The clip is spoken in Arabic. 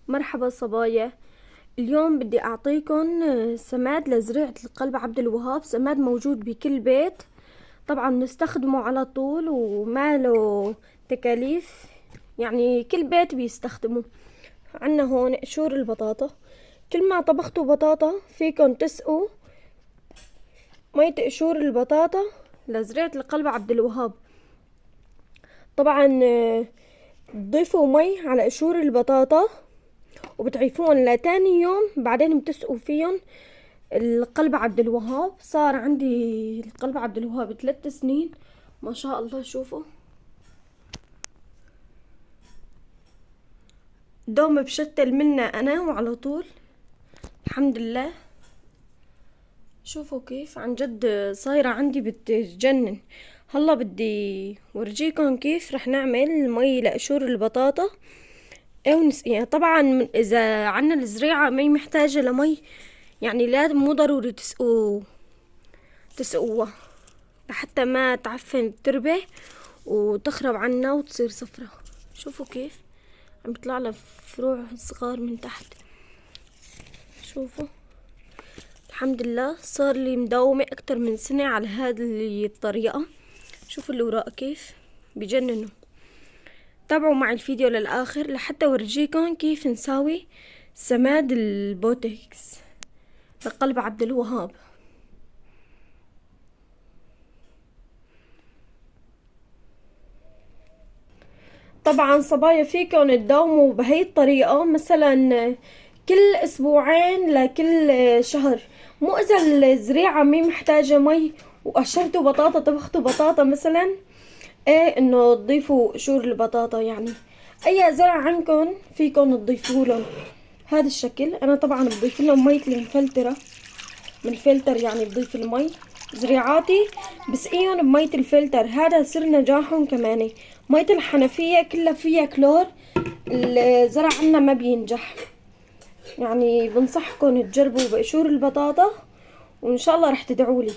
مرحبا صبايا. اليوم بدي اعطيكم سماد لزراعة القلب عبد الوهاب. سماد موجود بكل بيت، طبعا نستخدمه على طول وما له تكاليف، يعني كل بيت بيستخدمه. عنا هون قشور البطاطا، كل ما طبختوا بطاطا فيكن تسقوا مية قشور البطاطا لزراعة القلب عبد الوهاب. طبعا تضيفوا مي على قشور البطاطا وبتعيفون لتاني يوم، بعدين بتسقوا فيهم القلب عبد الوهاب. صار عندي القلب عبد الوهاب 3 سنين ما شاء الله. شوفوا دوم بشتل منا انا وعلى طول الحمد لله. شوفوا كيف عن جد صايرة عندي بتجنن. هلا بدي ورجيكم كيف رح نعمل مي لقشور البطاطا ونسقيها. طبعا اذا عنا الزريعة مي محتاجة لمي، يعني لازم مو ضروري تسقوها لحتى ما تعفن التربة وتخرب عنا وتصير صفرة. شوفوا كيف عم بيطلع لها فروع صغار من تحت. شوفوا الحمد لله صار لي مداومة اكتر من سنة على هذه الطريقة. شوفوا الوراق كيف بجننوا. تابعوا معي الفيديو للآخر لحتى ورجيكم كيف نساوي سماد البوتكس لقلب عبد الوهاب. طبعا صبايا فيكن تداوموا بهي الطريقة، مثلا كل اسبوعين لكل شهر. مو اذا الزريعة مي محتاجة مي وقشرتوا بطاطا طبختوا بطاطا مثلا، ايه انه تضيفوا قشور البطاطا. يعني اي زرع عندكم فيكن تضيفوا لهم هذا الشكل. انا طبعا بضيف لهم مية المفلترة من الفلتر، يعني بضيف المي. زريعاتي بسقيهم بمية الفلتر، هذا سر نجاحهم. كمان مية الحنفية كلها فيها كلور، الزرع عنا ما بينجح. يعني بنصحكم تجربوا بقشور البطاطا وان شاء الله رح تدعولي.